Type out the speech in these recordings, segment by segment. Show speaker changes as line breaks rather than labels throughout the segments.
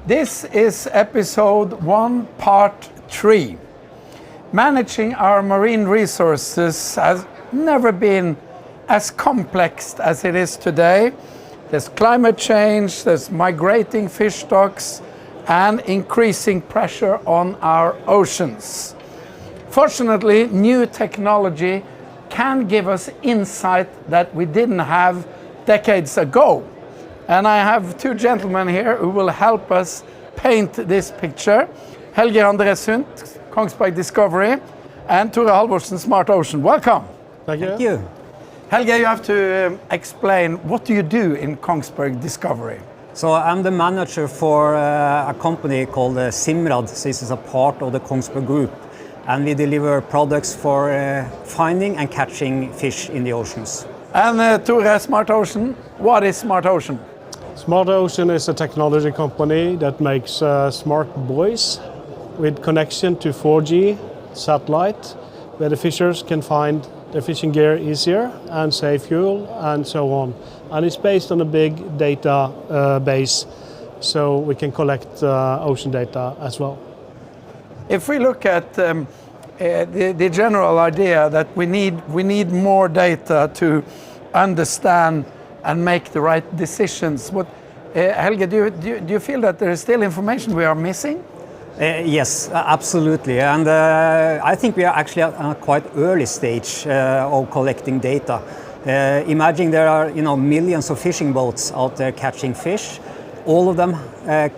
This is episode 1, part 3. Managing our marine resources has never been as complex as it is today. There's climate change, there's migrating fish stocks, and increasing pressure on our oceans. Fortunately, new technology can give us insight that we didn't have decades ago. And I have two gentlemen here who will help us paint this picture. Helge Andresund, Kongsberg Discovery, and Tore Halvorsen, Smart Ocean. Welcome.
Thank you.
Helge, you have to explain, what do you do in Kongsberg Discovery?
So I'm the manager for a company called Simrad. This is a part of the Kongsberg Group. And we deliver products for finding and catching fish in the oceans.
And Tore, Smart Ocean, what is Smart Ocean?
Smart Ocean is a technology company that makes smart buoys with connection to 4G satellite, where the fishers can find their fishing gear easier and save fuel and so on. And it's based on a big data base, so we can collect ocean data as well.
If we look at the general idea that we need more data to understand and make the right decisions. Helge, do you feel that there is still information we are missing?
Yes, absolutely. And I think we are actually at a quite early stage of collecting data. Imagine there are millions of fishing boats out there catching fish. All of them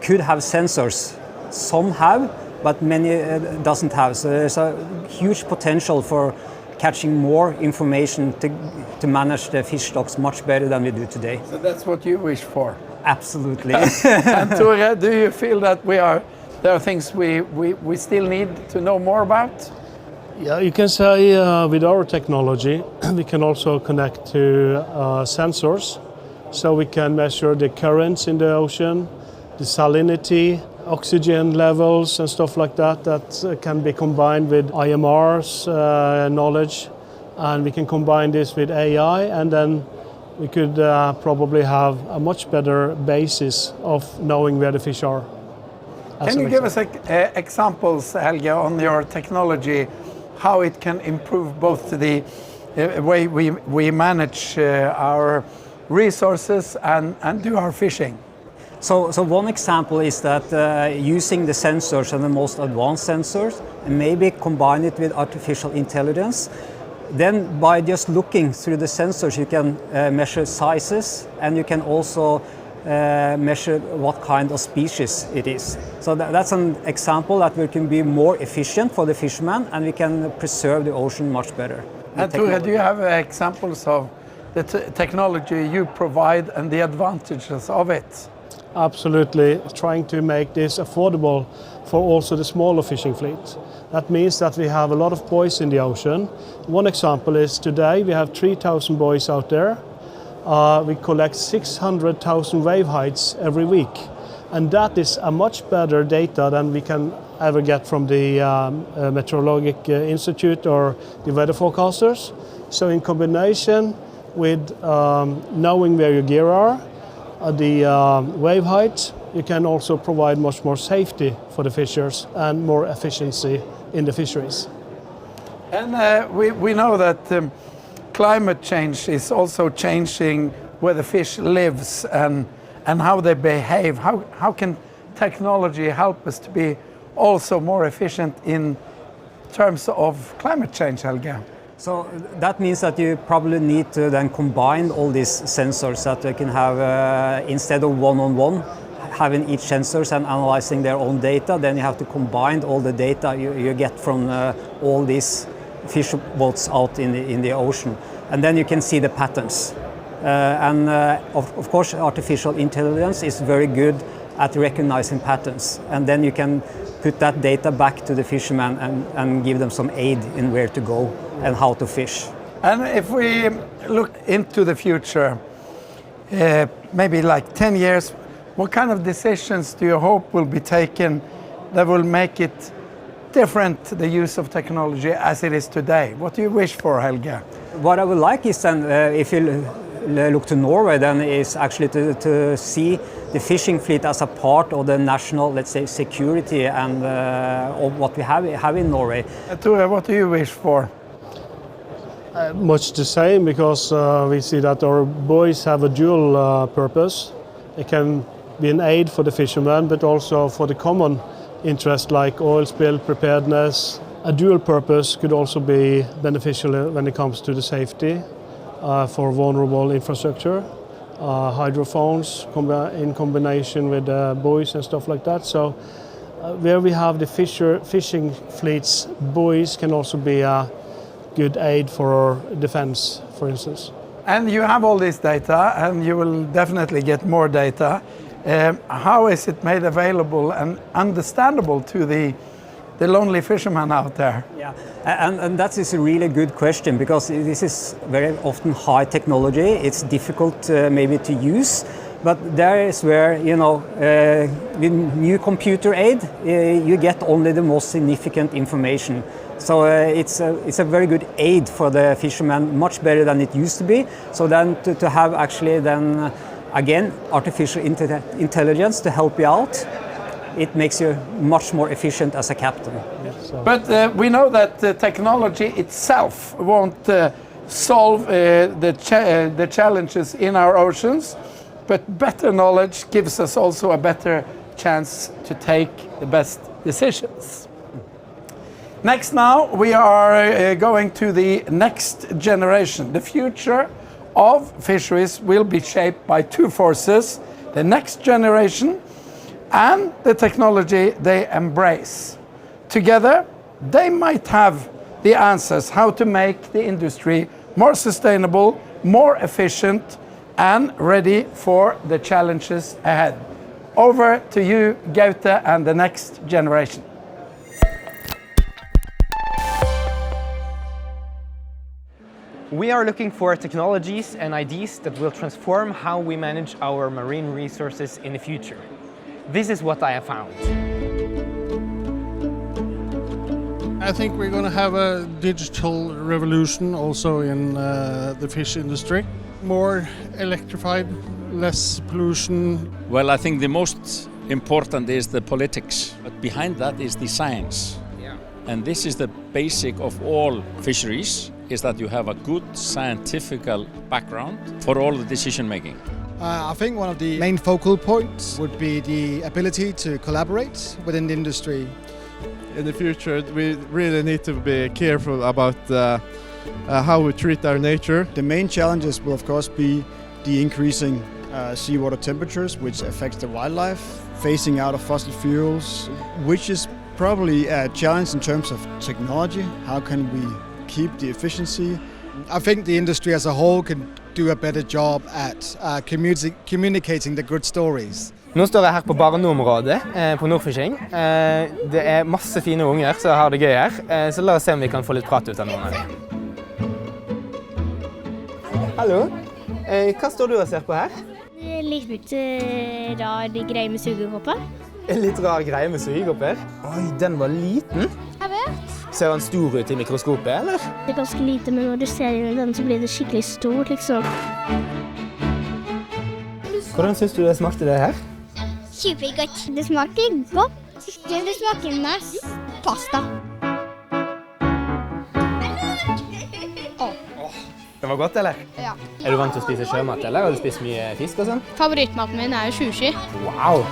could have sensors. Some have, but many doesn't have. So there's a huge potential for catching more information to manage the fish stocks much better than we do today.
So that's what you wish for?
Absolutely.
And Tore, do you feel that there are things we still need to know more about?
Yeah, you can say with our technology, we can also connect to sensors, so we can measure the currents in the ocean, the salinity, oxygen levels and stuff like that can be combined with IMR's knowledge, and we can combine this with AI, and then we could probably have a much better basis of knowing where the fish are.
Can you give us examples, Helge, on your technology, how it can improve both the way we manage our resources and do our fishing?
So one example is that using the sensors and the most advanced sensors, and maybe combine it with artificial intelligence, then by just looking through the sensors you can measure sizes, and you can also measure what kind of species it is. So that's an example that we can be more efficient for the fisherman, and we can preserve the ocean much better.
And Tore, do you have examples of the technology you provide and the advantages of it?
Absolutely, trying to make this affordable for also the smaller fishing fleet. That means that we have a lot of buoys in the ocean. One example is today we have 3,000 buoys out there. We collect 600,000 wave heights every week. And that is a much better data than we can ever get from the Meteorological Institute or the weather forecasters. So in combination with knowing where your gear are, the wave height, you can also provide much more safety for the fishers and more efficiency in the fisheries.
And we know that climate change is also changing where the fish lives and how they behave. How can technology help us to be also more efficient in terms of climate change, Helge?
So that means that you probably need to then combine all these sensors that you can have instead of one-on-one, having each sensors and analyzing their own data. Then you have to combine all the data you get from all these fish boats out in the ocean, and then you can see the patterns. Of course, artificial intelligence is very good at recognizing patterns, and then you can put that data back to the fishermen and give them some aid in where to go and how to fish.
And if we look into the future, maybe like 10 years, what kind of decisions do you hope will be taken that will make it different, the use of technology as it is today? What do you wish for, Helge?
What I would like is then, if you look to Norway then is actually to see the fishing fleet as a part of the national, let's say, security and of what we have in Norway.
Tore, what do you wish for?
Much the same, because we see that our buoys have a dual purpose. It can be an aid for the fishermen, but also for the common interest like oil spill preparedness. A dual purpose could also be beneficial when it comes to the safety for vulnerable infrastructure, hydrophones in combination with buoys and stuff like that. So where we have the fishing fleets, buoys can also be a good aid for our defense, for instance.
And you have all this data, and you will definitely get more data. How is it made available and understandable to the lonely fisherman out there?
Yeah, and that is a really good question, because this is very often high technology. It's difficult maybe to use, but there is where, you know, with new computer aid, you get only the most significant information. So it's a very good aid for the fishermen, much better than it used to be. So then to have actually then again artificial intelligence to help you out, it makes you much more efficient as a captain.
But we know that the technology itself won't solve the challenges in our oceans, but better knowledge gives us also a better chance to take the best decisions. Next now, we are going to the next generation. The future of fisheries will be shaped by two forces: the next generation and the technology they embrace. Together, they might have the answers how to make the industry more sustainable, more efficient, and ready for the challenges ahead. Over to you, Gaute, and the next generation.
We are looking for technologies and ideas that will transform how we manage our marine resources in the future. This is what I have found.
I think we're going to have a digital revolution also in the fish industry. More electrified, less pollution.
Well, I think the most important is the politics, but behind that is the science.
Yeah.
And this is the basic of all fisheries, is that you have a good scientific background for all the decision making.
I think one of the main focal points would be the ability to collaborate within the industry.
In the future, we really need to be careful about how we treat our nature.
The main challenges will of course be the increasing seawater temperatures, which affects the wildlife, phasing out of fossil fuels, which is probably a challenge in terms of technology. How can we keep the efficiency?
I think the industry as a whole can do a better job at communicating the good stories.
Nå står jeg her på barneområdet på YoungFishing. Det masse fine unger som har det gøy her, så la oss se om vi kan få litt prat ut av noen av dem. Hallo, hva står du og ser på her?
Litt rar greie med sugekopper.
En litt rar greie med sugekopper? Oi, den var liten.
Jeg vet.
Ser den stor ut i mikroskopet, eller?
Det er ganske lite, men når du ser inn i den, så blir det skikkelig stort, liksom.
Hvordan synes du det smakte det her?
Supergodt. Det smaker godt. Det smaker mest pasta.
Det var godt, eller?
Ja.
Er du vant til å spise sjømat, eller? Har du spist mye fisk og sånn?
Favorittmaten min er jo sushi.
Wow!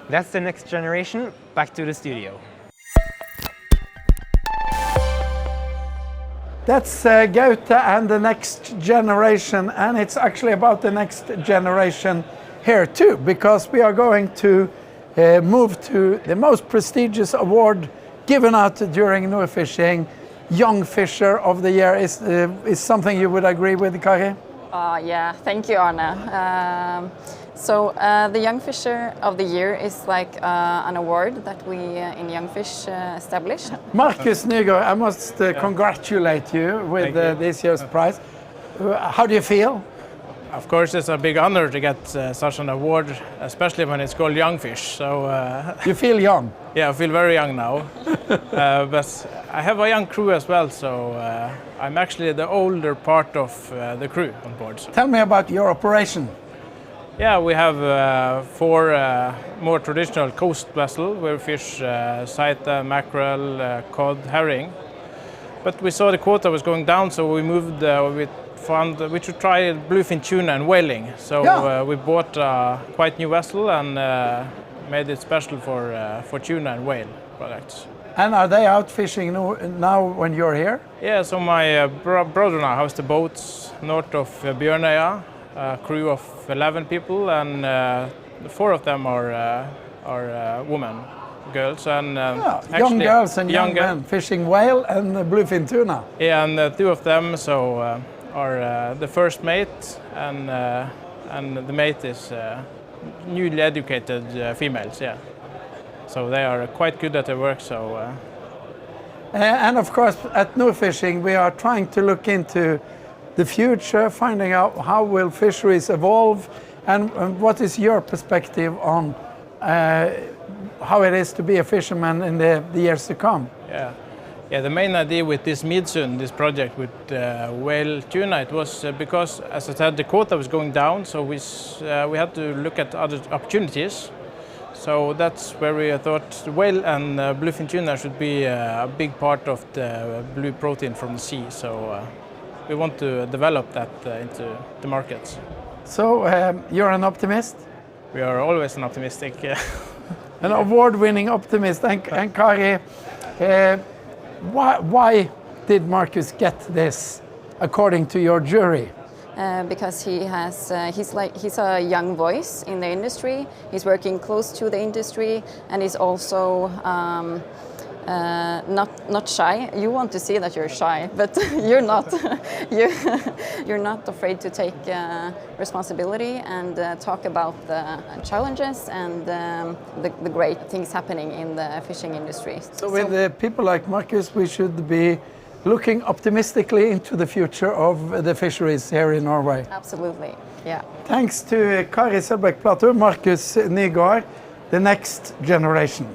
That's the next generation. Back to the studio.
That's Gaute and the next generation, and it's actually about the next generation here too, because we are going to move to the most prestigious award given out during YoungFishing. YoungFisher of the Year is something you would agree with, Kari?
Yeah, thank you, Arne. So the YoungFisher of the Year is like an award that we in YoungFish established.
Markus Nygaard, I must congratulate you with this year's prize. How do you feel?
Of course, it's a big honor to get such an award, especially when it's called YoungFish. So
you feel young?
Yeah, I feel very young now. But I have a young crew as well, so I'm actually the older part of the crew on board.
Tell me about your operation.
Yeah, we have 4 more traditional coast vessels where we fish saithe, mackerel, cod, herring. But we saw the quota was going down, so we moved. We should try bluefin tuna and whaling. So we bought a quite new vessel and made it special for tuna and whale products.
And are they out fishing now when you're here?
Yeah, so my brother now has the boats north of Bjørnøya, a crew of 11 people, and 4 of them are women, girls, and
young girls and young men fishing whale and bluefin tuna.
Yeah, and 2 of them are the first mate, and the mate is newly educated females. Yeah, so they are quite good at their work. So,
and of course, at YoungFishing, we are trying to look into the future, finding out how will fisheries evolve, and what is your perspective on how it is to be a fisherman in the years to come.
Yeah, the main idea with this Midsund, this project with whale tuna, it was because, as I said, the quota was going down, so we had to look at other opportunities. So that's where we thought whale and bluefin tuna should be a big part of the blue protein from the sea. So we want to develop that into the markets.
So you're an optimist?
We are always an optimistic.
An award-winning optimist. And Kari, why did Marcus get this, according to your jury?
Because he's a young voice in the industry. He's working close to the industry, and he's also not shy. You want to see that you're shy, but you're not. You're not afraid to take responsibility and talk about the challenges and the great things happening in the fishing industry.
So with people like Marcus, we should be looking optimistically into the future of the fisheries here in Norway.
Absolutely, yeah.
Thanks to Kari Selbekk Platou, Marcus Nygaard, the next generation.